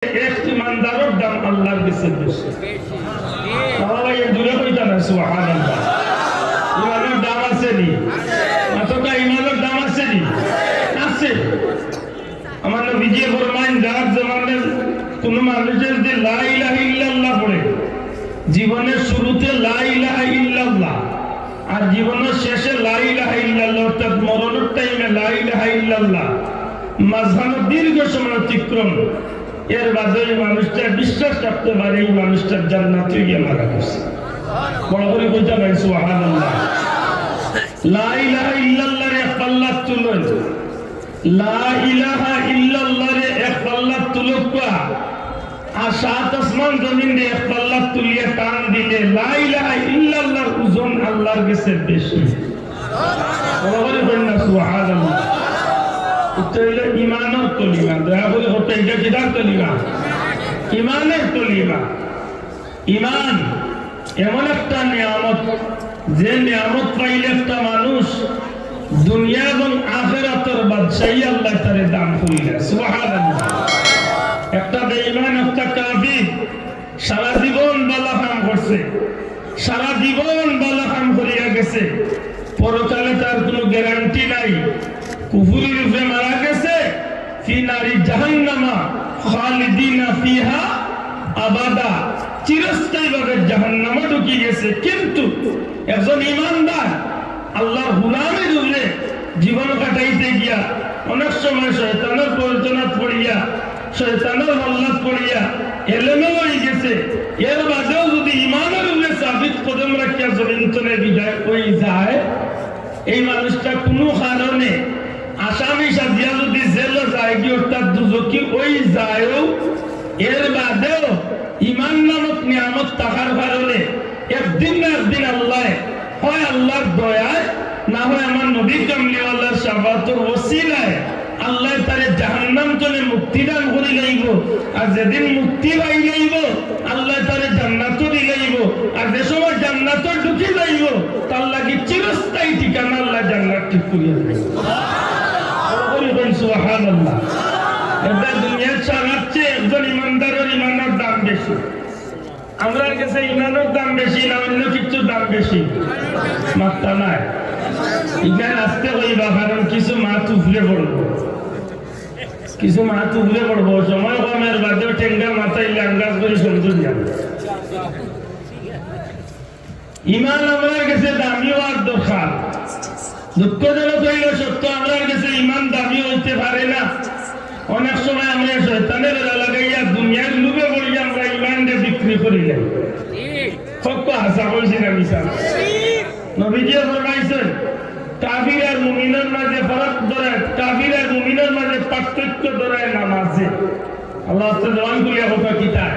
এক ইমানদারের দাম আল্লাহর কাছে বেশি। সবাই জুড়ে কইতা না সুবহানাল্লাহ। ইমানের দাম আছে নি? মাত্রটা ইমানের দাম আছে নি? আছে। আমার নবীজি ফরমান যার জমানে কোন মানুষের যে লা ইলাহা ইল্লাল্লাহ পড়ে, জীবনের শুরুতে লা ইলাহা ইল্লাল্লাহ আর জীবনের শেষে লা ইলাহা ইল্লাল্লাহ, অর্থাৎ মরণের টাইমে লা ইলাহা ইল্লাল্লাহ, মাঝখানে দীর্ঘ সময় অতিক্রম, এর বাদে মানুষটা বিশ্বাস রাখতে পারে এই মানুষটার জান্নাতে গিয়ে মারা গেছে। বড় করে কইতা ভাই সুবহানাল্লাহ। লা ইলাহা ইল্লাল্লাহর এক পাল্লা তুলন, লা ইলাহা ইল্লাল্লাহর এক পাল্লা তুলকা আর সাত আসমান জমিন দিয়ে এক পাল্লা তুলিয়ে টান দিলে লা ইলাহা ইল্লাল্লাহর ওজন আল্লাহর কাছে বেশি। বড় করে বলেন না সুবহানাল্লাহ। এটা ইমানের কলিমা, দয়া করে হতে এটা কিদার কলিমা? ইমানের কলিমা। ইমান এমন একটা নিয়ামত, যে নিয়ামত পাইলে একটা মানুষ দুনিয়া এবং আখিরাতের বাদশাহী আল্লাহ তারে দান করিলেন। সুবহানাল্লাহ। একটা বেঈমান, একটা কাফির সারা জীবন ভালো কাম করছে, সারা জীবন ভালো কাম করিয়া গেছে, পরকালে তার কোনো গ্যারান্টি নাই, কুফুরের রূপে মারা গেছে, ফি নারি জাহান্নামা খালিদিনা ফিহা আবাদা, চিরস্থায়ীভাবে জাহান্নামে ঢুকে গেছে। কিন্তু একজন ইমানদার আল্লাহর গোলামের উপরে জীবন কাটাইতে গিয়া অনেক সময় শয়তানের প্রয়োজনাত পড়িয়া, শয়তানের হল্লাত পড়িয়া এলেমেলো হয়ে গেছে, এর বাদেও যদি ইমানের উপরে সাবিত কদম রাখিয়া জমিন তলে বিদায় হয়ে যায়, এই মানুষটা কোনো কারণে আসামি সাজিয়া যদি জেলে যায় কি অর্থাৎ দুজকি ওই যায়ও, এর বাদেও ইমান নামক নিয়ামত থাকার কারণে একদিন না একদিন আল্লাহ, হয় আল্লাহর দয়ায়, না হয় আমার নবী কামলিওয়ালার শাফাতের ওসিলায় আল্লাহ তারে জাহান্নাম থেকে মুক্তি দান করে লইব। আর যেদিন মুক্তি পাই লইব আল্লাহ তারে জান্নাতও দিলাইব। আর যে সময় জান্নাতও ঢুকে যাইব তার লাগি চিরস্থায়ী ঠিকানা আল্লাহ জান্নাত ঠিক করিয়া দেবে। সুবহানাল্লাহ। এটা দুনিয়ার সারার চেয়ে একজন ইমানদারের ইমানের দাম বেশি। আমরা কাছে ইমানের দাম বেশি না অন্য কিছুর দাম বেশি? মাত্রা নাই। এখানে আসতে হইবা, কারণ কিছু মাথ উফলে পড়বো, কিছু মাথ উফলে পড়বো, সময় কমের বাদেও টেঙ্গা মাথায় আন্দাজ করে সুন্দর যাবে। ইমান আমার কাছে দামি হওয়ার দরকার। দুঃখজনক হইল সত্য, আমার কাছে ইমান দামি হইতে পারে না। অনেক সময় আমরা শয়তানের লাগাইয়া দুনিয়ার লোভে পড়ি আমরা ইমানকে বিক্রি করিলাম। সত্য হাসা বলছি না মিশা? নবীজি ফরমাইছেন কাফির আর মুমিনের মাঝে ফারাক ধরে, কাফির আর মুমিনের মাঝে পার্থক্য ধরে নামাজে। আল্লাহ জবান খুলিয়া কথা কি তাই?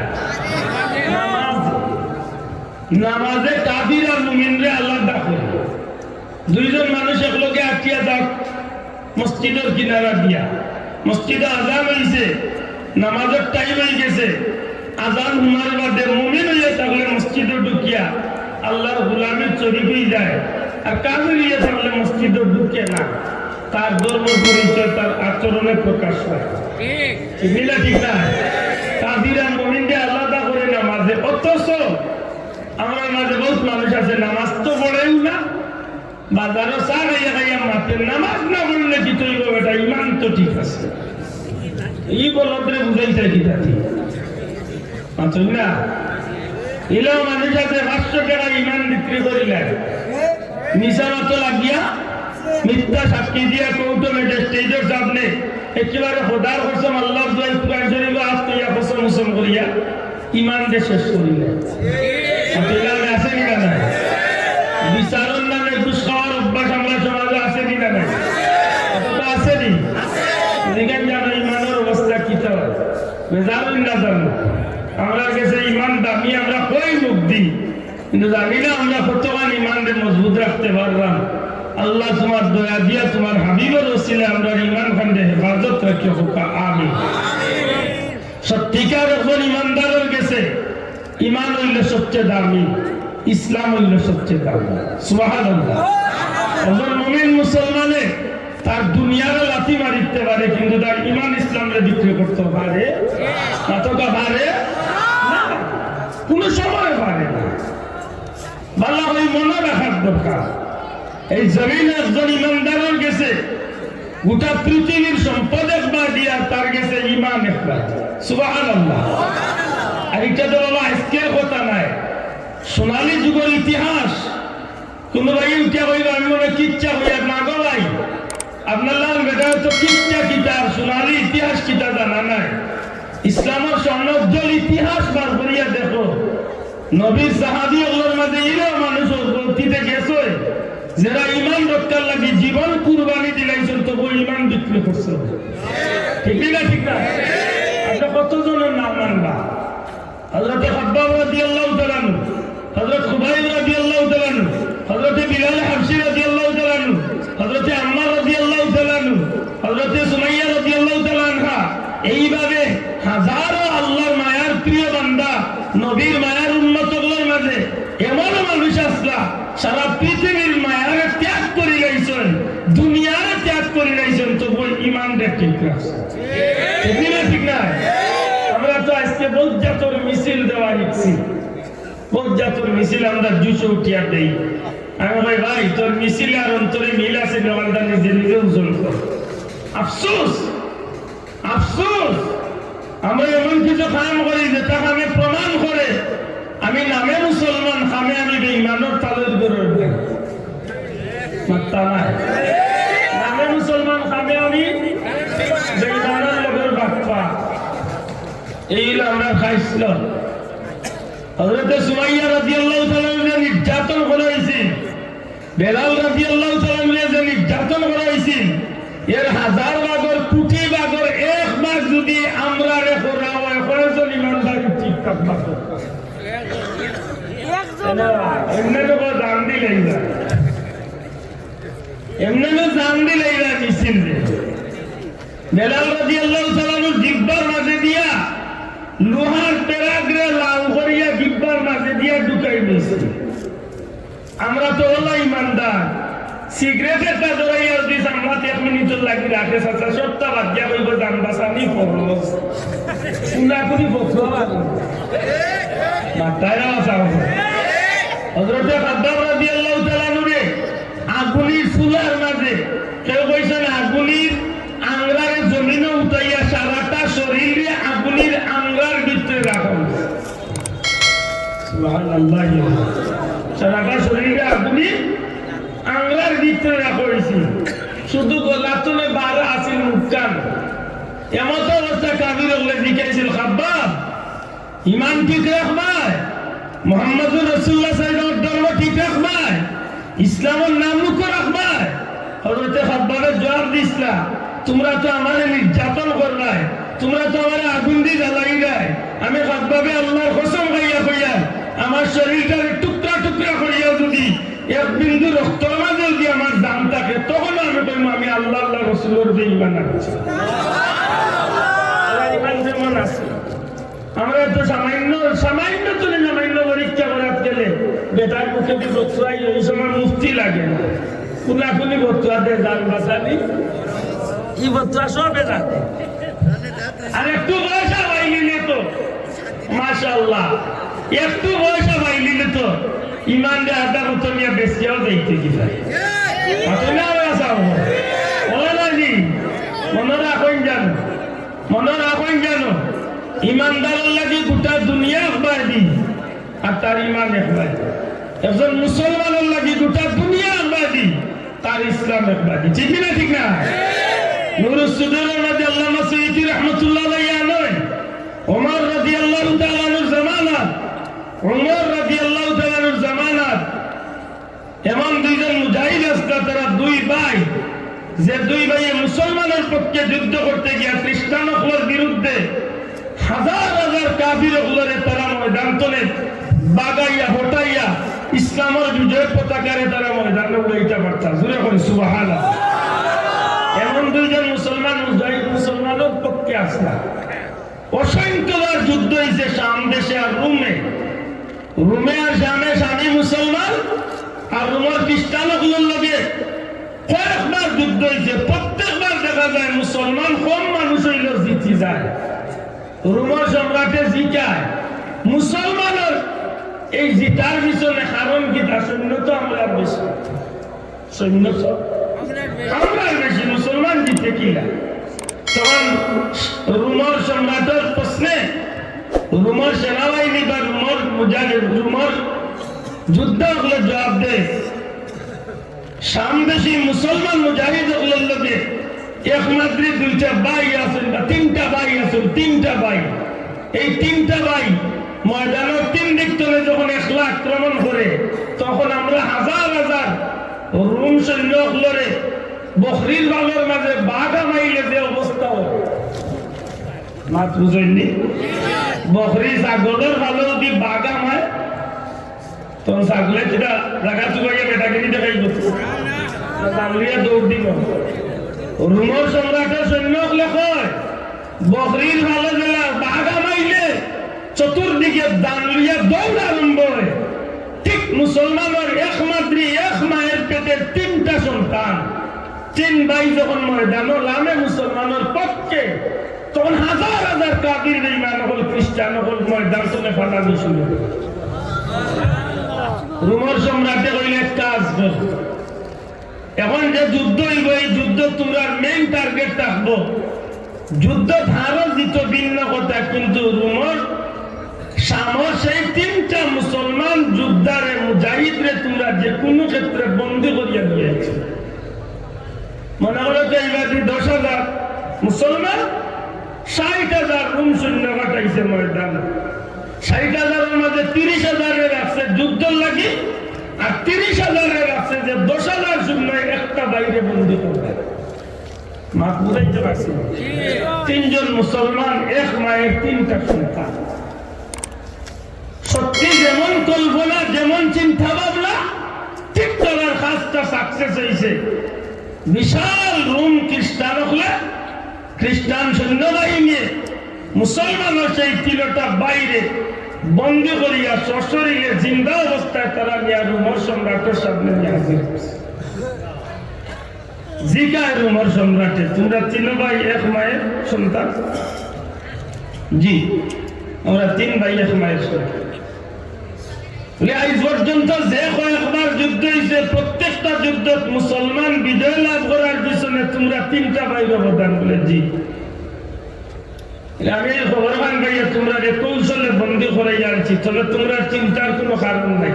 নামাজে কাফির আর মুমিনরে আল্লাহ ডাকে। দুইজন মানুষ একলগে আটকিয়া যাক মসজিদের কিনারা দিয়া, মসজিদে আজান হইছে, নামাজের টাইম হয়ে গেছে, আজান হুমার বাদে মুমিন হইয়া থাকলে মসজিদে ঢুকিয়া আল্লাহর গোলামের শরীক হয়ে যায়, আর কাফির হইয়া থাকলে মসজিদে ঢুকে না। তার ধর্ম পরিচয় তার আচরণে প্রকাশ হয়। এগুলা ঠিক না? কাফির আর মুমিনকে আলাদা করে নামাজে। অথচ আমার মাঝে বহুত মানুষ আছে নামাজ তো পড়েও না, বাজারও চা খাইয়া খাইয়া মাতেন, নামাজ না পড়লে কি তৈব বেটা, ইমান তো ঠিক আছে। এই বলতে বুঝাইছে কি তাতে মাত্র না? এলেও মানুষ আছে 500 টাকা ইমান বিক্রি করিলেন, নিশা মতো লাগিয়া মিথ্যা সাক্ষী দিয়া কৌটো মেটে স্টেজের সামনে একেবারে খোদার কসম আল্লাহর দোয়ায় কুরআন শরীফ হাত কইয়া কসম মুসম করিয়া ইমান দিয়ে শেষ করিলেন। আছে কিনা নাই? বিচারের নামে ঘুষ খাওয়ার অভ্যাস আমরা সমাজে আছে কিনা নাই? আছে নি? যেখানে জানো ইমানের অবস্থা কি তো বেজারুন না জানো। আমরা কাছে ইমান দামি, আমরা কই মুখ দিই, কিন্তু জানি না আমরা কতক্ষণ ইমানকে মজবুত রাখতে পারলাম। আল্লাহ তোমার দয়া দিয়া তোমার হাবিবের ওসিলায় আমরা ইমান খানকে হেফাজত রাখি হোক, আমিন। সত্যিকার একজন ইমানদারের কাছে ইমান হইল সবচেয়ে দামি, ইসলাম হইল সবচেয়ে দামি। সুবহানাল্লাহ। একজন মুমিন মুসলমানে তার দুনিয়ারও লাথি মারিতে পারে কিন্তু তার ইমান ইসলামরে বিক্রি করতে পারে কতটা পারে না, কোনো সময় পারে না। ভালো ওই মনে রাখার দরকার। এই জমিনে একজন ইমানদারের গেছে গোটা পৃথিবীর সম্পদ একবার দিয়া, তার গেছে ইমান একবার। সুবহানাল্লাহ। আর এটা তো বাবা আজকের কথা নাই, সোনালী যুগের ইতিহাস। কোন ভাই উঠিয়া হইল আমি মনে কিচ্ছা হইয়া না গো ভাই, আপনার লাল বেটা তো কিচ্ছা কিতা সোনালী ইতিহাস কিতা জানা নাই। ইসলামের স্বর্ণোজ্জ্বল ইতিহাস বার করিয়া দেখো, নবীর সাহাবী ওগুলোর মাঝে এরাও মানুষ অতীতে গেছে যারা ইমান রক্ষার লাগি জীবন কুরবানি দিলাইছেন, তবু ইমান বিক্রি করছে। ঠিক না ঠিক না? আমরা কতজনের নাম মানবা? হযরত খাব্বাব রাদিয়াল্লাহু তাআলা আনহু, হযরত খুবাইব রাদিয়াল্লাহু তাআলা আনহু, হযরত বিলাল হাবশী রাদিয়াল্লাহু তাআলা আনহু, হযরত আম্মার রাদিয়াল্লাহু তাআলা আনহু, হযরত সুমাইয়া রাদিয়াল্লাহু তাআলা আনহা, এইভাবে হাজারো আল্লাহর মায়ার প্রিয় বান্দা নবীর মায়ার উম্মতগুলোর মাঝে এমন মানুষ আসলা সারা পৃথিবীর মায়ার ত্যাগ করে গাইছেন, দুনিয়ার ত্যাগ করে গাইছেন, তবু ইমান ঠিক আছে। ঠিক না ঠিক না? আমরা তো আজকে বজ্জাতর মিছিল দেওয়া শিখছি, বজ্জাতর মিছিল আমরা 200 উঠিয়া দেই। আমি ভাই ভাই তোর মিছিল আর অন্তরে মিল আছে, নেওয়ালদা নিজে নিজে ওজন কর। আফসোস আফসোস, আমরা এমন কিছু কাম করি যে তাকে আমি প্রমাণ করে আমি নামে মুসলমান, খামে আমি বেঈমানের তালের গরুর মাত্তা নাই। নামে মুসলমান, খামে আমি বেঈমানের লগের বাপ্পা। এইগুলো আমরা খাইছিল। হযরত সুমাইয়া রাদিয়াল্লাহু তাআলা নির্যাতন করা হয়েছে, বেলাল রাদিয়াল্লাহু তাআলা নির্যাতন করা হয়েছে। এর হাজার ভাগের কোটি ভাগের এক ভাগ যদি আমরা রেখা হয়, কয়েকজন ইমানদার ঠিকঠাক ভাগ এমনি তো জান দিলেই না, এমনি তো জান দিলেই না মিছিল। বেলাল রাদিয়াল্লাহু তাআলা জিহ্বার মাঝে দিয়া লোহার পেরাগ্রে লাল করিয়া জিহ্বার মাঝে দিয়া ঢুকাই দিয়েছে। আমরা তো হলো ইমানদার, সিগারেটের টা ধরাইয়া দিস আমরা 1 মিনিট লাগি রাখে সাথে সবটা বাদ দিয়া কইব জান বাঁচানি ফরজ পুরা করি বকরা লাগে মাথায় রাখা। হযরত খাব্বাব রাদিয়াল্লাহু তাআলা নূরে আগুনের চুলার মাঝে কেউ কইছেন আগুনের আংরারে জমিনে উঠাইয়া সারাটা শরীরে আগুনের আংরার ভিতরে রাখা হয়েছে। সুবহানাল্লাহ। সারাটা শরীরে আগুনের আংরার ভিতরে রাখা হয়েছে, শুধু গলাতনে বারা আছিল মুখকান। এমন অবস্থা কাবির ওগুলো জিজ্ঞাসিল খাব্বাব ইমান ঠিক রাখবায়, মুহাম্মদুর রাসূলুল্লাহ সাল্লাল্লাহু আলাইহি ধর্ম ঠিক রাখবায়, ইসলামের নাম মুখ রাখবায়। হযরত খাব্বাবের জবাব দিছলা, তোমরা তো আমারে নির্যাতন করলাই, তোমরা তো আমারে আগুন দিয়ে জ্বালাইলাই। আমি খাব্বাবে আল্লাহর কসম খাইয়া কইয়া আমার শরীরটারে টুকরা টুকরা করিয়া যদি এক বিন্দু রক্তের মাঝে যদি আমার দাম থাকে, তখন আমি কইব আমি আল্লাহ আল্লাহ রাসূলের উপর ঈমান আনছি। ঈমান যেমন আছে, আমরা তো সামান্য সামান্য তুলে সামান্য পরীক্ষা করার গেলে বেটার মুখে দিয়ে বক্তরাই ওই সময় মুফতি লাগে না, কুলাকুলি বক্তরা দিয়ে জান বাঁচালি কি বক্তরা সবে জানে। আর একটু পয়সা পাইলি তো মাশাআল্লাহ, একটু পয়সা পাইলি তো ইমান দিয়ে আধা কত নিয়ে বেশিও যাইতে কি যায় মনে রাখেন জানো, মনে রাখেন জানো ইমানদারের লাগে গোটা দুনিয়া একবার দি আর তার ইমান একবার দি। একজন মুসলমানের লাগে গোটা দুনিয়া একবার দি, তার ইসলাম একবার দি। ঠিক না ঠিক না? নুরুস সুদুরের মধ্যে আল্লামা সুয়ুতী রাহমাতুল্লাহ আলাইহি আনয় ওমর রাদিয়াল্লাহু তাআলা আনহুর জামানাত, ওমর রাদিয়াল্লাহু তাআলা আনহুর জামানাত এমন দুইজন মুজাহিদ আসলা, তারা দুই ভাই, যে দুই ভাই মুসলমানের পক্ষে যুদ্ধ করতে গিয়া খ্রিস্টানদের বিরুদ্ধে হাজার হাজার কাফিরগুলোরে তারা ময়দান তলে বাগাইয়া হটাইয়া ইসলামের বিজয় পতাকারে তারা ময়দানে উড়াইতে পারত। জোরে করে সুবহানাল্লাহ। এমন দুইজন মুসলমান মুজাহিদ মুসলমানের পক্ষে আসলা। অসংখ্যবার যুদ্ধ হয়েছে শাম দেশে আর রোমে, রোমে আর শামে শামী মুসলমান আর রোমের খ্রিস্টানগুলোর লগে কয়েকবার যুদ্ধ হয়েছে, প্রত্যেকবার দেখা যায় মুসলমান কম মানুষ হইল জিতি যায়। রোমান সম্রাটে জিতায়, মুসলমানের এই জিতার পিছনে কারণ কি? তা সৈন্য তো আমরার বেশি, সৈন্য তো আমরার বেশি, মুসলমান জিতে কিনা? তখন রোমান সম্রাটের প্রশ্নে রোমান সেনাবাহিনী বা রোমান মুজাহিদ রোমান যুদ্ধ হলে জবাব দেয়, সামদেশী মুসলমান মুজাহিদ লগে একমাত্র দুইটা ভাই আছেন বা তিনটা ভাই আছেন, তিনটা ভাই। এই তিনটা ভাই ময়দানের তিন দিক থেকে যখন একলা আক্রমণ করে, তখন আমরা হাজার হাজার রুম সৈন্য লড়ে বকরির বালোর মাঝে বাঘা মাইলে যে অবস্থা হয়, মাত বুঝেননি? বকরি ছাগলের ভালো যদি বাঘা মায়, তখন ছাগলে যেটা জায়গা চুকাইয়া বেটাগিরি দেখাই করছে, দৌড় দিব। রুমের সম্রাটের সৈন্য কয় বকরির ভালো জেলা বাঘা মাইলে চতুর্দিকে দান লইয়া দৌড় আরম্ভ হয়। ঠিক মুসলমানের একমাত্র এক মায়ের পেটের তিনটা সন্তান, তিন ভাই যখন ময়দানে নামে মুসলমানের পক্ষে, তখন হাজার হাজার কাফির বেঈমান হল খ্রিস্টান হল ময়দান চলে ফাটানো শুরু। রোমের সম্রাটে কইলে কাজ কর, এখন যে যুদ্ধ হইব এই যুদ্ধ তোমরা মেইন টার্গেট থাকবো, যুদ্ধ ধারও জিত ভিন্ন কথা, কিন্তু রোমের সামর সেই তিনটা মুসলমান যোদ্ধারে মুজাহিদরে তোমরা যে কোনো ক্ষেত্রে বন্দী করিয়া দিয়েছে। মনে হলো যে এইবার 10,000 মুসলমান 60,000 রুম সৈন্য কাটাইছে ময়দান, 60,000-এর মধ্যে 30,000-এর রাখছে যুদ্ধ লাগি, আর 30,000-এর রাখছে যে 10,000 সৈন্য একটা বাইরে বন্দী করবে। মাত বুঝাইতে পারছি? তিনজন মুসলমান, এক মায়ের তিনটা সন্তান। সত্যি যেমন কল্পনা, যেমন চিন্তা ভাবনা, ঠিক তার কাজটা সাকসেস হয়েছে। বিশাল রুম খ্রিস্টান হলে খ্রিস্টান সৈন্যবাহিনী মুসলমানের সেই তিনটা বাইরে বন্দী করিয়া সশরীরে জিন্দা অবস্থায় তারা নিয়ে রোমের সম্রাটের সামনে নিয়ে হাজির করছে। জিজ্ঞায় রোমের সম্রাটে, তোমরা তিন ভাই এক মায়ের সন্তান? জি, আমরা তিন ভাই এক মায়ের সন্তান। আজ পর্যন্ত যে কয়েকবার যুদ্ধ হয়েছে, প্রত্যেকটা যুদ্ধ মুসলমান বিজয় লাভ করার পিছনে তোমরা তিনটা ভাই অবদান বলে। জি, আমি খবর পান ভাইয়া তোমরা কৌশলে বন্দী করে যাচ্ছি, তবে তোমরা চিন্তার কোনো কারণ নাই,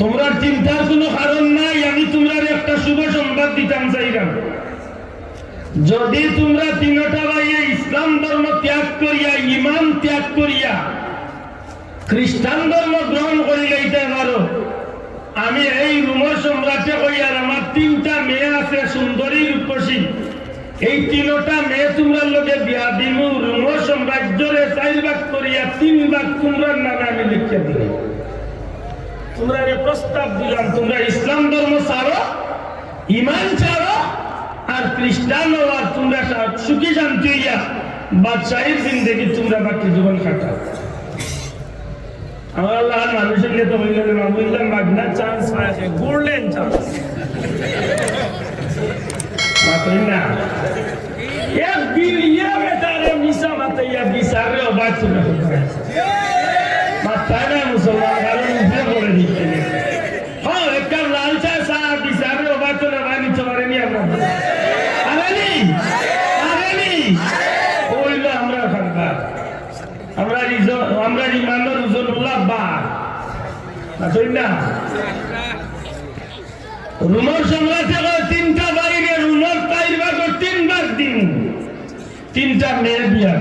তোমরা চিন্তার কোনো কারণ নাই। আমি তোমরা একটা শুভ সংবাদ দিতাম চাইলাম, যদি তোমরা তিনটা ভাইয়ে ইসলাম ধর্ম ত্যাগ করিয়া, ইমান ত্যাগ করিয়া খ্রিস্টান ধর্ম গ্রহণ করে লইতে পারো, আমি এই রোমের সম্রাটে কইয়ার আমার তিনটা মেয়ে আছে সুন্দরী রূপসী, এই তিনটা মেয়ে তোমরা লোকে বিয়া দিব, রোমের সাম্রাজ্যের 4 ভাগ করিয়া 3 ভাগ তোমরার নামে আমি লিখে দিই। তোমরা প্রস্তাব দিলাম, তোমরা ইসলাম ধর্ম ছাড়ো, ইমান ছাড়ো, আর খ্রিস্টান আর তোমরা সুখী শান্তি হইয়া বাদশাহীর জিন্দেগি তোমরা বাকি জীবন কাটাও। আমার আল্লাহ মানুষের নিয়ে তো হইলেন মামুল্লাহ মাগনা চান্স পায়, গোল্ডেন চান্স মাত্রই না। এক বিলিয়া বেটারে মিশা মাতাইয়া বিচারে অবাক শুনে মাথায় না মুসলমান কারণ উঠে পড়ে দিচ্ছে। হ্যাঁ, একটা লাল চা চা বিচারে অবাক শুনে বা নিতে পারেনি আপনার ওইলো আমরা খানকার, আমরা ইমানের ওজনউল্লাহ বা না। রোমের সম্রাটে তিনটা বাইরে রোমের 4 ভাগ 3 ভাগ দিন, তিনটা মেয়ে বিয়া,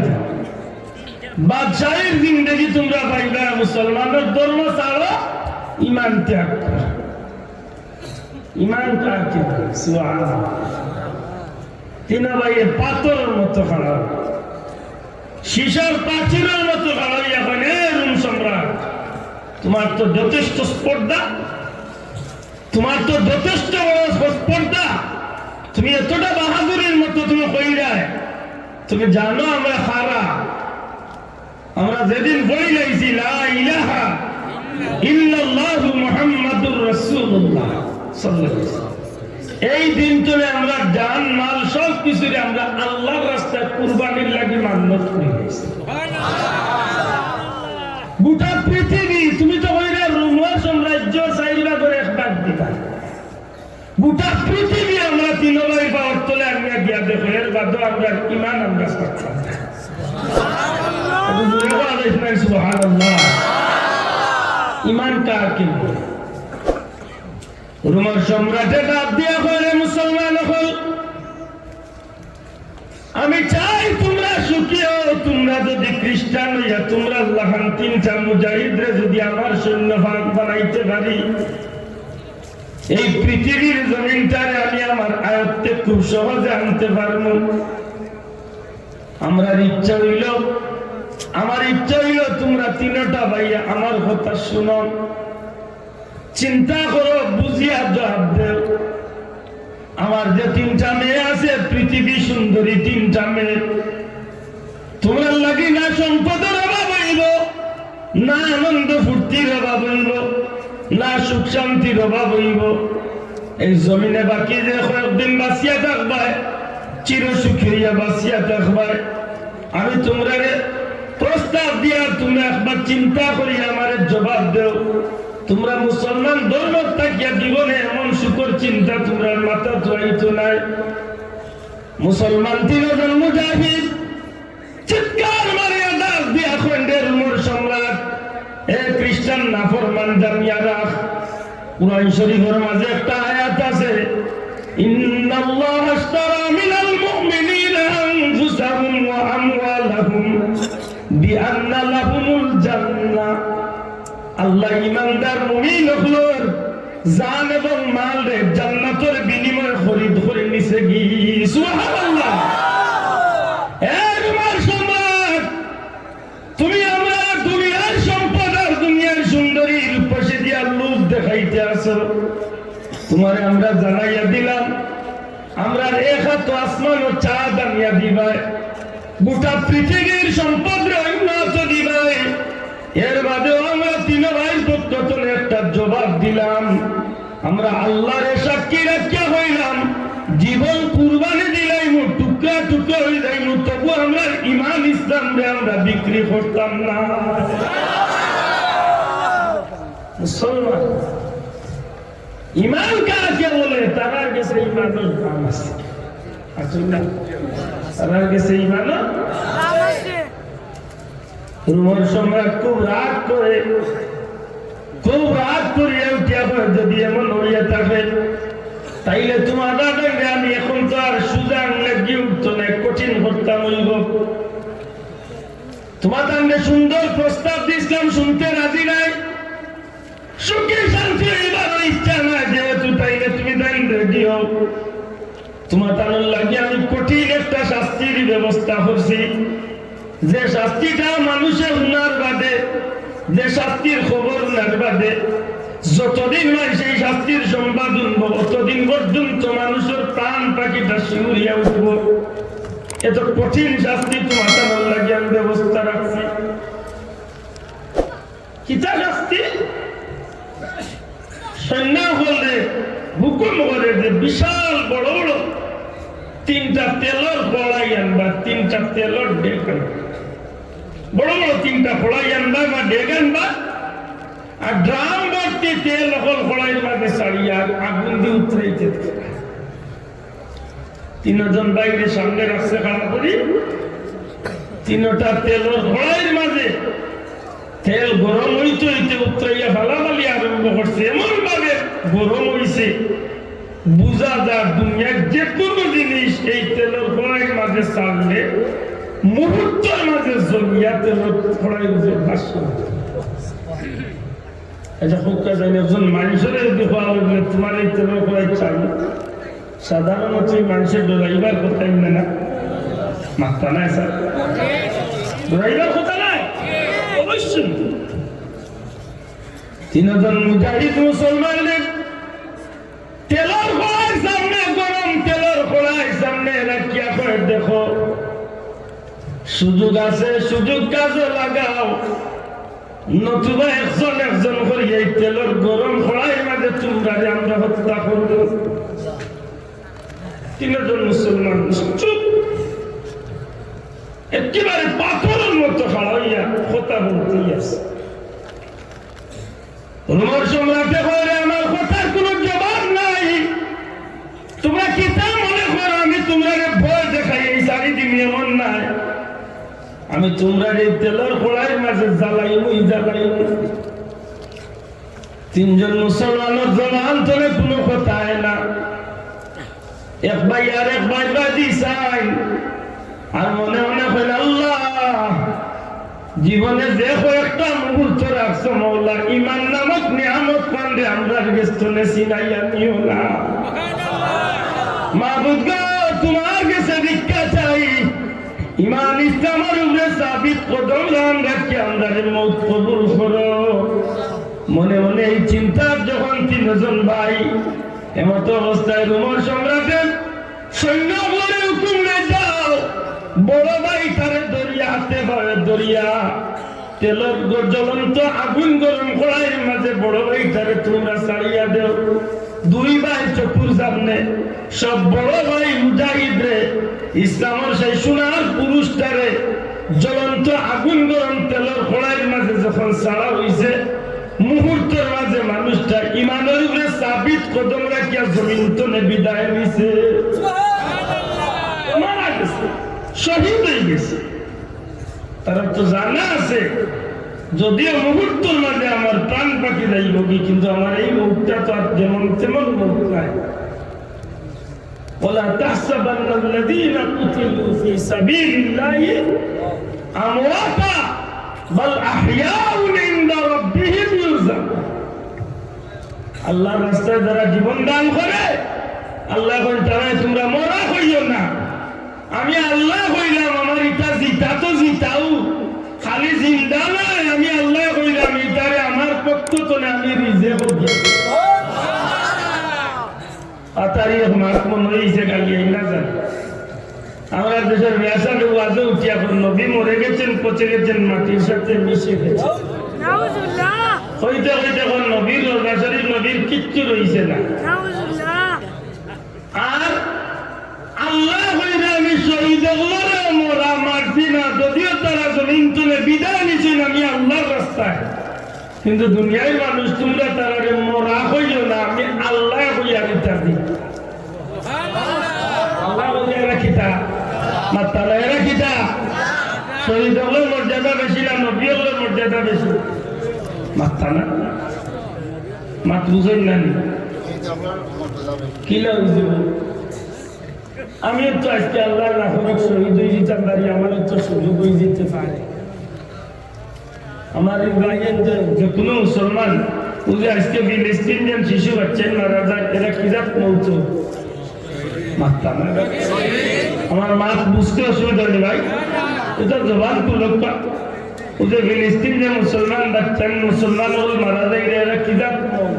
বাদশাহীর জিন্দেগি তোমরা পাইবা, মুসলমানের ধর্ম ছাড়ো, ইমান ত্যাগ করো। ইমান ত্যাগ কি? সুবহানাল্লাহ। তিন ভাইয়ে পাথরের মতো খারাপ, শিশার প্রাচীরের মতো খারাপ। এখন রোম সম্রাট, তোমার তো যথেষ্ট স্পর্ধা, তোমার তো যথেষ্ট স্পর্ধা, তুমি এতটা বাহাদুরের মতো তুমি কইরায়, তুমি জানো আমরা খারা, আমরা যেদিন বই লাইছি লা ইলাহা ইল্লাল্লাহু মুহাম্মাদুর রাসূলুল্লাহ সাল্লাল্লাহু আলাইহি ওয়াসাল্লাম, এই দিন তোলে আমরা জান মাল সব কিছুরে আমরা আল্লাহর রাস্তায় কুরবানির লাগি মান্নত করে গেছি। গোটা পৃথিবী তুমি তো ওইরা রোমান সাম্রাজ্য চাইলা করে একবার দিবা, গোটা পৃথিবী আমরা তিন ভাই পাওয়ার তোলে আমরা গিয়া দেখো, এর বাদে আমরা ইমান আমরা করতাম। সুবহানাল্লাহ, ইমান কার কিনবো? রোমান সম্রাটে ডাক দিয়া কইলে মুসলমান হল, আমি চাই তোমরা সুখী হও। তোমরা যদি খ্রিস্টান হইয়া তোমরা আল্লাহান তিনটা মুজাহিদরে যদি আমার সৈন্য ভাগ বানাইতে পারি, এই পৃথিবীর জমিনটারে আমি আমার আয়ত্তে খুব সহজে আনতে পারবো। আমার ইচ্ছা হইল তোমরা তিনটা ভাইয়া আমার কথা শুনো, চিন্তা করো, বুঝিয়া জবাব দেও। আমার যে তিনটা মেয়ে আছে, পৃথিবী সুন্দরী তিনটা মেয়ে, তোমরা লাগি না সম্পদের অভাব হইব, না আনন্দ ফুর্তির অভাব হইব, না সুখ শান্তির অভাব হইব। এই জমিনে বাকি যে কয়েকদিন বাঁচিয়া থাকবায়, চির সুখী হইয়া বাঁচিয়া থাকবায়, আমি তোমরা প্রস্তাব দিয়া তোমরা একবার চিন্তা করি আমার জবাব দেও। তোমরা মুসলমান ধর্ম থাকিয়া জীবনে এমন সুখর চিন্তা তোমরা মাথা ধোয়াইতো নাই। মুসলমান তিনজন মুজাহিদ চিৎকার মারিয়া ডাক দিয়া খন্ডের মোর সম্রাট, এ খ্রিস্টান নাফরমান জানিয়া রাখ, কুরআন শরীফের মাঝে একটা আয়াত আছে, ইন্নাল্লাহা আশতারা মিনাল মুমিনিনা আনফুসাহুম ওয়া আমওয়ালাহুম বিআন্না লাহুমুল জান্নাহ। আল্লাহ ইমানদার মুমিন হলোর জান এবং মাল রে জান্নাতের বিনিময়ে খরিদ করে নিছে কি। সুবহানাল্লাহ। এর মার সম্রাট, তুমি আমরা দুনিয়ার সম্পদ আর দুনিয়ার সুন্দরীর পাশে দিয়া লোভ দেখাইতে আসো। তোমারে আমরা জানাইয়া দিলাম, আমরা এক হাত আসমান ও চাঁদ আনিয়া দিবাই, গোটা পৃথিবীর সম্পদ উন্নত দিবাই। এর বাদেও আমরা তিন ভাই পক্ষে একটা জবাব দিলাম, আমরা আল্লাহর সাক্ষী রাখিয়া হইলাম, জীবন কুরবানি দিলাম, টুকরা টুকরা হয়ে যাইম, তবু আমরা ইমান ইসলাম আমরা বিক্রি করতাম না। মুসলমান ইমান কাকে বলে? তারার কাছে ইমানের দাম আছে, আসলে তারার কাছে ইমানের দাম আছে। রোমান সম্রাট খুব রাগ করিয়া উঠিয়া যদি এমন হইয়া থাকে, তাইলে তোমার দাদাকে আমি এখন তো আর সুজা লাগিয়ে উঠতো না, কঠিন করতাম হইব। তোমার দাঙ্গে সুন্দর প্রস্তাব দিয়েছিলাম, শুনতে রাজি নাই, সুখী শান্তি হইবার ইচ্ছা নাই, যেহেতু তাইলে তুমি দান রেডি হও। তোমার দানের লাগিয়ে আমি কঠিন একটা শাস্তির ব্যবস্থা করছি, যে শাস্তিটা মানুষের উন্নয়ন বাদে, যে শাস্তির খবর উন্নয়ন বাদে, যতদিন নয় সেই শাস্তির সংবাদ উঠব, অতদিন পর্যন্ত মানুষের প্রাণ পাখিটা শিউরিয়া উঠব। এত কঠিন শাস্তি তোমার তেমন লাগিয়ে আমি ব্যবস্থা রাখছি। কিতা শাস্তি? সৈন্য বললে হুকুম করে যে বিশাল বড় বড় তিনটা তেলর কড়াই আনবা, তিনটা তেলর ডেক আনবা, বড় বড় তিনটা কড়াই আনবা বা ডেক আনবা, আর ড্রাম ভর্তি তেল হল কড়াইয়ের মাঝে ছাড়িয়া আগুন দিয়ে উতরাইতে। তিনজন বাইরে সামনে রাখছে খাড়া করি, তিনটা তেলর কড়াইয়ের মাঝে তেল গরম হইতে হইতে উতরাইয়া ফালাফালি আরম্ভ করছে। এমন ভাবে গরম হইছে বুঝা যায় দুনিয়ার যে কোনো জিনিস এই তেলের কড়াইয়ের মাঝে ছাড়লে মুহূর্তের মাঝে জ্বলিয়া তেলের কড়াইয়ের যে ভাষ্য। এটা খুব কাজে একজন মানুষের যদি হওয়া হইলে তোমার এই তেলের কড়াই চাই, সাধারণত মানুষের ডরাইবার কথা না, মাত্রা নাই স্যার, ডরাইবার কথা নাই অবশ্যই। তিনজন মুজাহিদ মুসলমানদের তেলের কড়াই সামনে, গরম তেলের কড়াই সামনে রাখিয়া করে দেখো, সুযোগ আছে, সুযোগ কাজে লাগাও, নতুবা একজন একজন করে এই তেলের গরম কড়াইয়ের মাঝে তোমরা আমরা হত্যা করবো। তিনজন মুসলমান চুপ, একেবারে পাথরের মতো খাড়া হইয়া কথা বলতেই আছে। রোমর সম্রাটে বলে, আমার কথার কোনো জবাব নাই, তোমরা কি তা মনে করো আমি তোমরা ভয় দেখাই এই চারিদিন? এমন নাই, আমি তোমরা এই তেলের কড়াইয়ের মাঝে জ্বালাইমই। তিনজন মুসলমানের জবান তোলে কোনো কথা হয় না, এক ভাই আর এক ভাই বাদি চাই, আর মনে মনে হইল আল্লাহ জীবনে যে কয়েকটা মুহূর্ত রাখছো মৌলা, ইমান নামক নিয়ামত পান্ডে আমরা গেস্তনে সিনাইয়া নিও না। মাহবুব গো, তোমার কাছে ভিক্ষা চাই, ইমান ইসলামের উপরে সাবিত কদম রাখি আমরা মৌত কবুল করো। মনে মনে এই চিন্তার যখন তিনজন ভাই এমত অবস্থায় রোমর সম্রাটের সৈন্য বলে হুকুম যাও, বড় ভাই তারে দরিয়া হাতে পারে, দরিয়া তেলের জ্বলন্ত আগুন গরম কড়াইয়ের মাঝে বড় ভাই তারে তোমরা ছাড়িয়া দেও। দুই ভাই চকুর সামনে সব বড় ভাই মুজাহিদ রে, ইসলামের সেই সোনার পুরুষটারে জ্বলন্ত আগুন গরম তেলের কড়াইয়ের মাঝে যখন ছাড়া হইছে, মুহূর্তের মাঝে মানুষটা ইমানের উপরে সাবিত কদম রাখিয়া জমিন তলে বিদায় নিছে, মারা গেছে, শহীদ হয়ে গেছে। তারা তো জানা আছে যদিও মুহূর্তের মাঝে আমার প্রাণ পাখি যাইব কি, কিন্তু আমার এই মুহূর্তটা তো আর যেমন তেমন মুহূর্ত নাই। ওয়ালা তাহসাবান্নাল্লাযীনা কুতিলু ফী সাবিলিল্লাহি আমওয়াতা বাল আহইয়াউন ইনদা রাব্বিহিম ইরজাকুন। আল্লাহর রাস্তায় যারা জীবন দান করে, আল্লাহ কই তারা তোমরা মরা হইও না, আমি আল্লাহ কইলাম আমার ইটা জিতা তো জিতাও, খালি জিন্দা নয়, আমি আল্লাহ কইলাম এটারে আমার পক্ষ তো না, আমি রিজেক হই। আতারি মাস মনে হইছে গালিয়ে না জানি আমরা দেশের ব্যাসারে ওয়াজে উঠিয়া নবী মরে গেছেন, পচে গেছেন, মাটির সাথে মিশে গেছে, হইতে হইতে নবীর রোজাশরীফ নবীর কিচ্ছু রইছে না। আর আল্লাহ হইলে আমি শহীদ মোরা মারছি না, যদিও তারা জমিন তুলে বিদায় নিছেন আমি আল্লাহর রাস্তায়, কিন্তু দুনিয়ার মানুষ তোমরা তারা মোরা হইল না, আমি আল্লাহ হইয়া কিতা দিই, আল্লাহ হইয়া রাখিতা মাতালা রাখিতা। শহীদ হলের মর্যাদা বেশি না নবী হলের মর্যাদা বেশি? মাত্তা না, মাত বুঝেন না কি লাগছে? আমি তো আজকে আল্লাহ রাখক শহীদ হয়ে যেতাম পারি, আমার তো সুযোগ হয়ে যেতে পারে। আমার ইব্রাহিম যে কোনো মুসলমান ওই আজকে ফিলিস্তিনিয়ান শিশু বাচ্চাই মারা যায়, এরা কি জাত মৌত? মাত্তা না, আমার মাত বুঝতে অসুবিধা নেই ভাই, এটা জবান কুলক্কা। ওদের ফিলিস্তিন যে মুসলমান বাচ্চা মুসলমান হল মারা যায়, এরা কি জাত মৌত?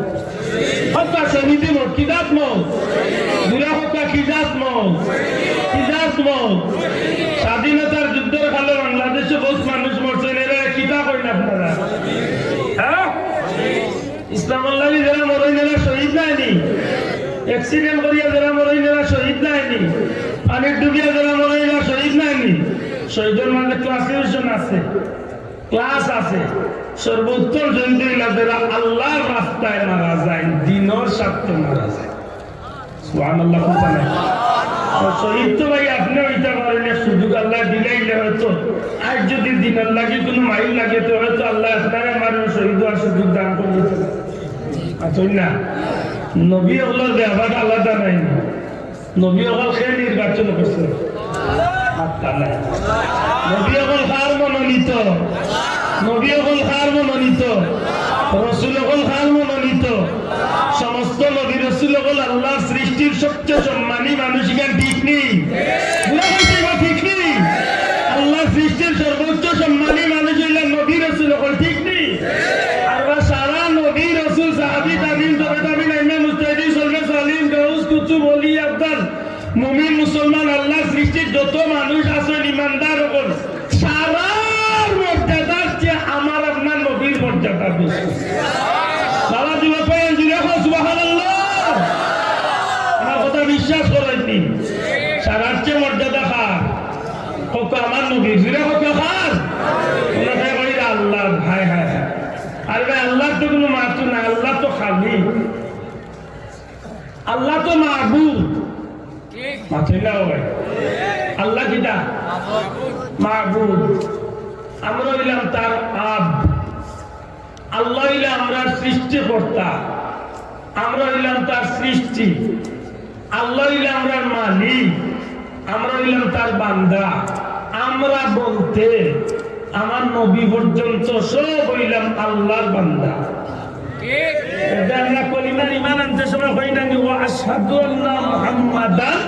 হত্যা শহীদি মৌত, কি জাত মৌত? বুড়া হত্যা কি জাত মৌত? কি জাত মৌত? স্বাধীনতার যুদ্ধের কালে বাংলাদেশে বহু মানুষ মরছেন, এরা কিতা করেন আপনারা? হ্যাঁ, ইসলামের লাগি যারা মরেন এরা শহীদ নাইনি, অ্যাক্সিডেন্ট করিয়া যারা মরেন এরা শহীদ নাইনি, পানির ডুবিয়া যারা মরেন এরা শহীদ নাইনি। শহীদের মানে ক্লাসিফিকেশন আছে, ক্লাস আছে। সর্বোত্তম শহীদ যারা আল্লাহর রাস্তায় মারা যায়, দিনের স্বার্থে মারা যায়। সুবহানাল্লাহ। কথা নাই শহীদ তো ভাই আপনি হইতে পারেন, সুযোগ আল্লাহ দিলেই হয়তো আজ যদি দিনের লাগে কোনো মাইল লাগে তো হয়তো আল্লাহ আপনারা আমার শহীদ হওয়ার সুযোগ দান করে দিতে পারেন না। নবী হলের ব্যাপার আলাদা নাই, নবী হল সে নির্বাচন করছে, নবী হল কার মনোনীত, নবী হল কার মনোনীত, রসুল হল কার মনোনীত। সমস্ত নবী রসুল হল আল্লাহ সৃষ্টির সবচেয়ে সম্মানী মানুষ, এখানে ঠিক নেই, ঠিক নেই। আল্লাহ সৃষ্টির সর্বোচ্চ সম্মানী মানুষ হইল নবী রসুল হল, ঠিক নেই। আর সারা নবী রসুল সাহাবী তাবিঈন তবে তাবিঈন আইমা মুজতাহিদিন সলফে সালিহিন গাউস কুতুব ওলি আফদাল মুমিন মুসলমান আল্লাহ সৃষ্টির যত মানুষ আছেন ইমানদার হল, সারার মর্যাদার চেয়ে আমার আপনার নবীর মর্যাদা বেশি। সারা যুবক সুবহানাল্লাহ, আমার কথা বিশ্বাস করেননি। হোক আমার নবী জুড়ে হোক খান ওনাকে কই আল্লাহ ভাই হ্যাঁ হ্যাঁ আর ভাই আল্লাহ তো কোনো মাত্র না আল্লাহ তো খালি আল্লাহ তো মাহবুব মাত্র না ভাই আল্লাহ কিটা মাহবুব আমরা হইলাম তার আব আল্লাহ হইলে আমরা সৃষ্টিকর্তা আমরা হইলাম তার সৃষ্টি আল্লাহ হইলে আমরা মালিক আমরা হইলাম তার বান্দা আমরা বলতে আমার নবী পর্যন্ত সব হইলাম আল্লাহর বান্দা এটা আমরা কলিমার ঈমান আনতে সময় হই না ও আশহাদু আন্না মুহাম্মাদান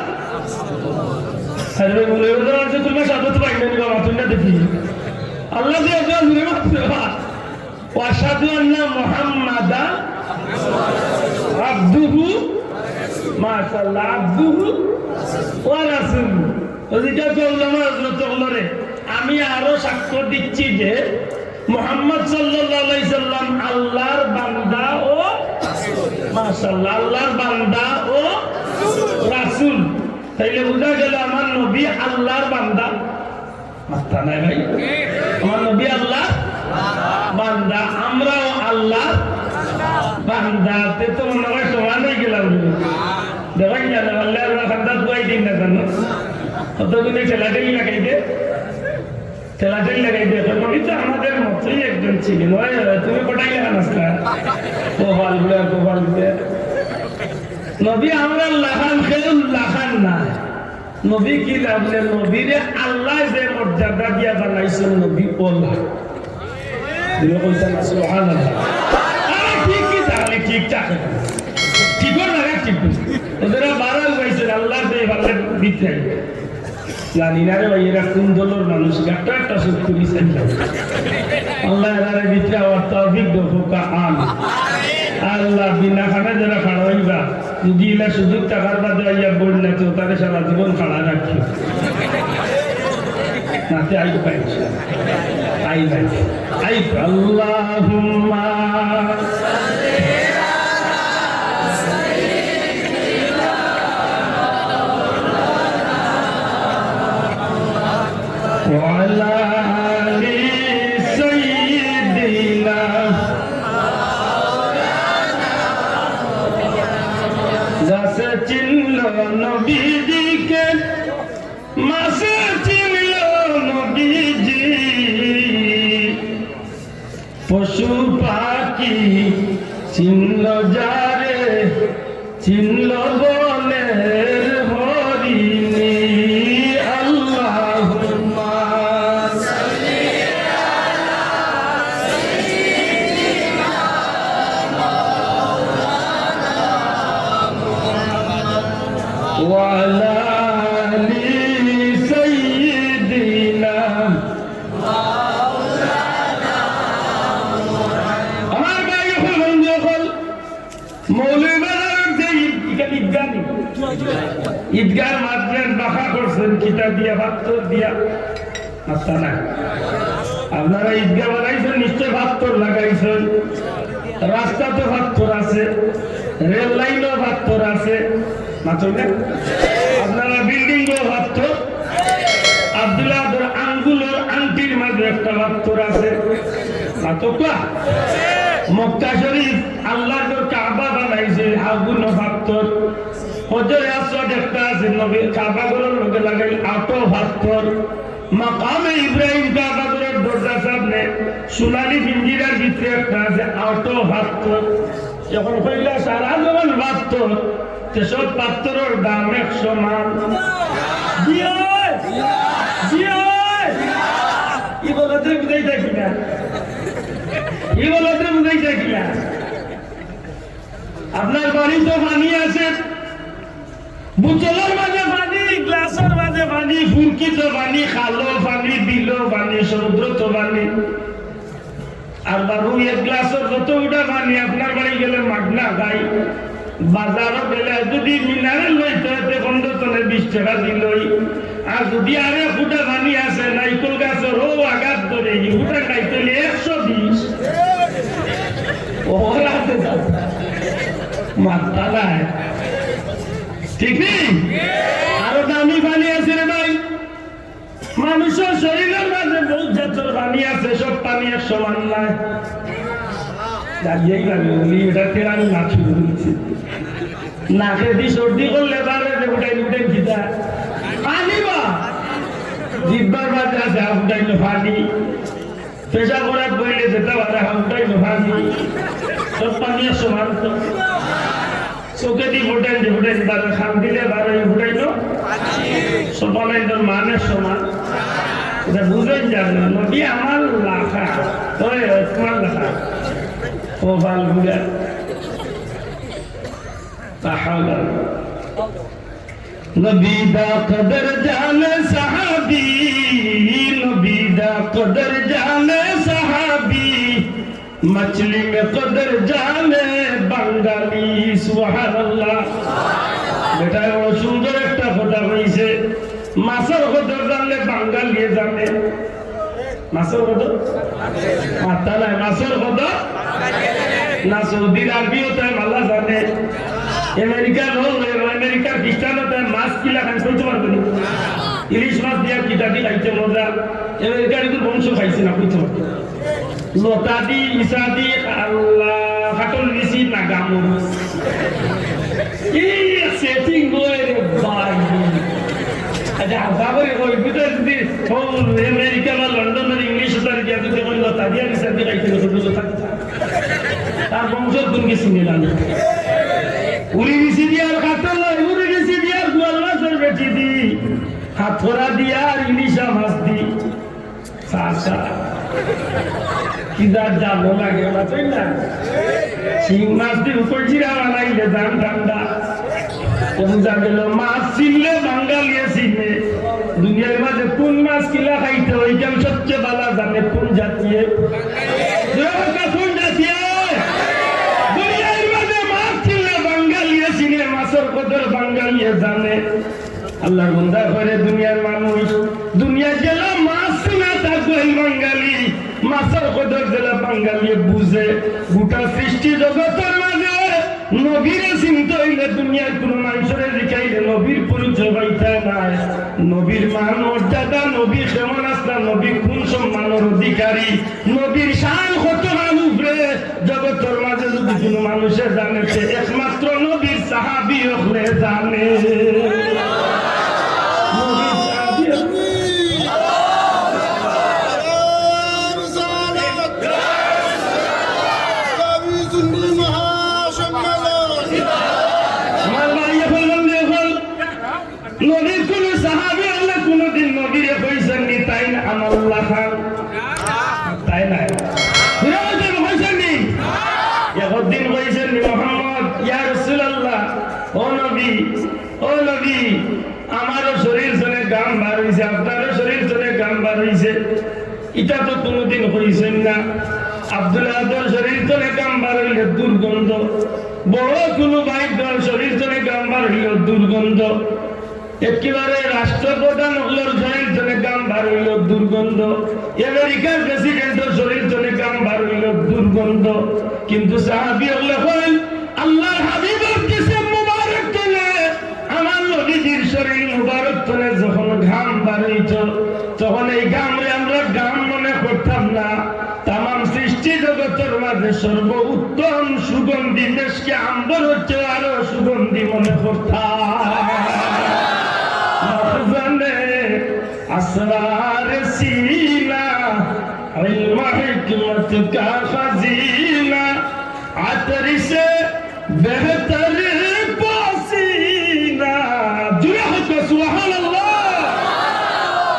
আরে বলে ওরা যে তুমি শাহাদাত পাইবেন বাবা তুমি না দেখি আল্লাহ যে আল্লাহ জুড়ে মাত্র ও আশহাদু আন্না মুহাম্মাদান আবদুহু মাশাআল্লাহ আবদুহু ওয়া রাসূলুহু ওদিকে কওলামা হযরত ওমরে আমি আরো সাক্ষ্য দিচ্ছি যে মুহাম্মদ সাল্লাল্লাহু আলাইহি সাল্লাম আল্লাহর বান্দা ও মাশাআল্লাহ আল্লাহর বান্দা ও রাসূল তাইলে বুঝা গেল আমার নবী আল্লাহর বান্দা মাথা নাই ভাই আমার নবী আল্লাহ বান্দা আমরাও আল্লাহ বান্দা তে তো মনে হয় সমান হয়ে গেলাম দেখেন জানো আল্লাহর বান্দা দুই দিন না জানো কতগুলো ঠেলাঠেলি লাগাইতে ঠেলাঠেলি লাগাইতে নবী তো আমাদের মতোই একজন ছিলেন তুমি কোটাই লাগান আসলা কোপাল গুলো নবী আমরা লাগান খেলে লাগান না নবী কি লাগলে নবীরে আল্লাহ যে মর্যাদা দিয়া বানাইছেন নবী ওলা দিলে কইতা না সুবহানাল্লাহ আরে ঠিক কি তাহলে ঠিক থাকে ঠিক না ঠিক ওদেরা বারাল হইছে আল্লাহ দে ভালো দিতে জানি না রে ভাই এরা কোন দলের মানুষ একটা সত্য মিশন আল্লাহ এর ভিতরে আর তৌফিক দাও আমিন আল্লাহ বিনা খানা যারা খাড়া হইবা যদি এলা সুযোগ টাকার বাদে আইয়া বল না তো তারে সারা জীবন খাড়া রাখি নাতে আই পাইছে আই নাই আই আল্লাহুম্মা وعلى آل سيدنا जैसे चिल्लो नबी जी के मासे चिल्लो नबी जी पशु पाखी चिल्लो जारे चिल्लो बोले हरिनी وعلى آل سيدنا আমার ভাই হল যখন মৌলভীবাজার যে ঈদগাহ মাদ্রাসার বাঁকা করছেন কিতাব দিয়া ভাত্তর দিয়া আচ্ছা না আপনারা ঈদগাহ বানাইছেন নিশ্চয় ভাত্তর লাগাইছেন রাস্তা তো ভাত্তর আছে রেল লাইনও ভাত্তর আছে আপনারা বিল্ডিং ভাবত আব্দুল্লাহ আঙ্গুলের আংটির মাঝে একটা ভাবতর আছে মক্কা শরীফ আল্লাহ কাবা বানাইছে আগুন ভাবতর হজরে আসওয়াদ একটা আছে নবী কাবা গুলোর লোকে লাগাই আটো ভাবতর মাকামে ইব্রাহিম কাবা গুলোর দরজা সামনে সোনালী পিঞ্জিরার ভিতরে একটা আছে আটো ভাবতর যখন কইলা সারা জীবন ভাবতর সব পাত্রের দাম 100 মান বুঝাই থাকি না বুঝাই থাকি না আপনার বাড়ি তো পানি আছে বোতলের মাঝে পানি গ্লাসের মাঝে পানি ফুরকি তো পানি খালো পানি বিল পানি সমুদ্র তো পানি আর বাবু এক গ্লাসের যত উঠা পানি আপনার বাড়ি গেলে মাগনা গাই বাজারও গেলে যদি মিনারেল লইতে হতে 15 টনে 20 টাকা দিলই আর যদি আরে ফুটা পানি আছে নাইকল গাছের ও আঘাত ধরে ফুটা খাইতে 120 ওরাতে মাথা নাই ঠিক নেই আরো দামি পানি আছে রে ভাই মানুষের শরীরের মাঝে বহুত জাতের পানি আছে, সব পানি এক সমান নয়। দাঁড়িয়েই লাগে এটা ফের আমি নাক শুরু করেছি। নাকে দি সর্দি করলে পারে উঠাই উঠে খিতা পানি বা জিব্বার মাঝে আছে উঠাইলো পানি, পেশা করার বইলে যেতে পারে উঠাইলো পানি, সব পানি এক সমান। তো চোখে দি ফুটাই যে ফুটাই পারে, খান দিলে পারে ফুটাইলো সবাইটার মানের সমান। এটা বুঝেন যাবে নদী আমার লাখা তোমার লেখা ও বাল বুড়া नबी दा कदर जाने सहाबी, नबी दा कदर जाने सहाबी, मछली में कदर जाने बंगाली। सुभान अल्लाह। बेटा वो सुंदर एक কথা কইছে, মাছের কদর জানলে বাঙালি জানে। মাছের কদর মাথা নাই, মাছের কদর না সৌদির আরবিও তাই ভালো জানে, আমেরিকার লোক আমেরিকার খ্রিস্টানও তাই মাছ কিলা খান কইতে পারবে না। ইলিশ মাছ দিয়া কিটাটি খাইতে মজা, আমেরিকার কিন্তু বংশ খাইছে না কইতে পারবে। লতা দি ইসা দি আল্লাহ হাটল দিছি না গামুর কি সেটিং বলে রে ভাই। আচ্ছা বাবারে কই বিদেশ দি আমেরিকা বা লন্ডনের ইংলিশ তার গিয়া দিতে কই লতা দিয়া ইসা দি খাইতে লতা তার বংশ তুমি চিনি না। উড়ি দিছি দিয়ার কাতল উড়ি দিছি দিয়ার গোয়াল মাছের বেটি দি, হাতরা দিয়ার ইলিশা মাছ দি সাসা কিদার জানো লাগে মাছই না। শিং মাছ দি উপর জিরা বানাইলে দাম ঠান্ডা। বুঝা গেল মাছ চিনলে বাঙালিয়ে চিনে। দুনিয়ার মাঝে কোন মাছ কিলা খাইতে ওইখান সবচেয়ে ভালো জানে কোন জাতীয়, কোন জাতীয়। মাছের কদর বাঙালিয়ে জানে। আল্লাহ বন্দা করে দুনিয়ার মানুষ, দুনিয়া জেলা মাছ না থাকবে বাঙালি, মাছের কদর জেলা বাঙালি বুঝে। গোটা সৃষ্টি জগতের মাঝে নবীরে চিন্তা হইলে দুনিয়ার কোন মানুষের দেখাইলে নবীর পরিচয় পাইতে নাই। নবীর মান মর্যাদা, নবী কেমন আসলা, নবী কোন সম্মানের অধিকারী, নবীর শান কত উপরে জগতের মাঝে যদি কোনো মানুষের জানে, সে একমাত্র নবীর সাহাবী হলে জানে। নবীর কোন সাহাবী আল্লাহ কোনদিন নবীরে কইছেন নি তাই না আমাল্লাহ খান, তাই না কইছেন নি? একদিন কইছেন নি মুহাম্মদ ইয়া রাসূলুল্লাহ, ও নবী, ও নবী, আমারও শরীর চলে গাম বার হইছে, আপনারও শরীর চলে গাম বার হইছে। এটা তো কোনদিন কইছেন না। আব্দুল্লাহর শরীর চলে গাম বার হইলে দুর্গন্ধ, বড় কোনো ভাইদের শরীর চলে গাম বার হইল দুর্গন্ধ, একেবারে রাষ্ট্রপ্রধান হলোর শরীর চলে গাম বার হইল দুর্গন্ধ, আমেরিকার প্রেসিডেন্টের শরীর চলে গাম বার হইল দুর্গন্ধ। কিন্তু সাহাবী হলে হল আল্লাহর হাবিবের জিসম মুবারক চলে, আমার নবীজির শরীর মুবারক চলে যখন ঘাম বার হইত, তখন এই ঘামরে আমরা ঘাম মনে করতাম না। তামাম সৃষ্টি জগতের মাঝে সর্বোত্তম সুগন্ধি দেশকে আম্বর হচ্ছে আরো সুগন্ধি মনে করতাম। असरार सीना इल्म हिकमत का खजीना, अतर से बेहतर पसीना। जुड़ा हो तो सुभान अल्लाह।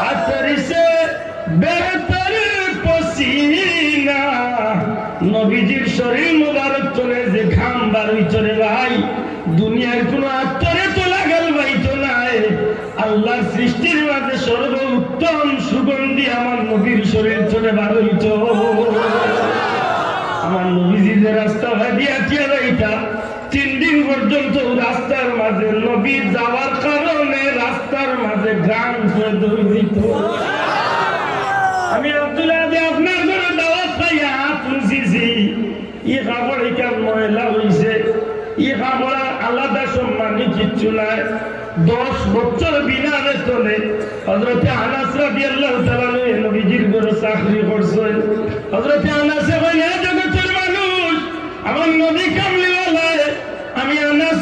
अतर से बेहतर पसीना, নবীজির শরীর মুবারক চলে যে ঘাম বারুই চলে ভাই, দুনিয়ার কোন আত্মরে তো লাগাল ভাই তো নাই। আল্লাহর সৃষ্টির মাঝে সর্বোত্তম সুগন্ধি আমার নবীর শরীর চলে বারুইত। আমার নবীজি যে রাস্তা ভাবিয়া এটা 3 দিন পর্যন্ত রাস্তার মাঝে নবী যাওয়ার কারণে রাস্তার মাঝে গান করে দৌড় দিত। আমি আব্দুল্লাহ আপনার ঘরে দাওয়াত পাইয়া হাত মুছিছি, ই কাপড় এখান ময়লা হইছে, ই কাপড় আলাদা সম্মানী কিচ্ছু নাই। 10 বছর বিনা বেতনে হযরত আনাস রাদিয়াল্লাহু তাআলা নবীজির ঘরে চাকরি করছেন। হযরত আনাসে কইলেন, হে জগতের মানুষ, আমার নবী কামলিওয়ালা, আমি আনাস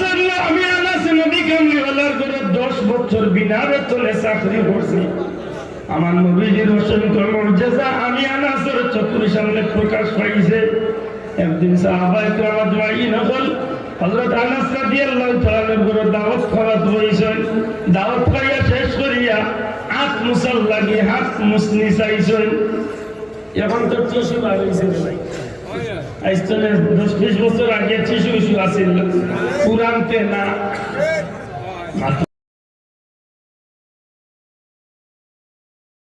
নবী কামলিওয়ালার ঘরে 10 বছর বিনা বেতনে চাকরি করছি। আমার নবীজির অসংখ্য মুজিজা আমি আনাসের চোখের সামনে প্রকাশ পাইছে। একদিন সাহাবায়ে কেরাম আজমাইন হল হযরত আনাস রাদিয়াল্লাহু তাআলার ঘরে দাওয়াত খাওয়াত হইছেন। দাওয়াত খাইয়া শেষ করিয়া হাত মুসাল লাগি হাত মুসনি চাইছেন। এখন তো টিস্যু বার হইছে ভাই, আইস্তনে 10-20 বছর আগে টিস্যু আসিল, পুরানতে না।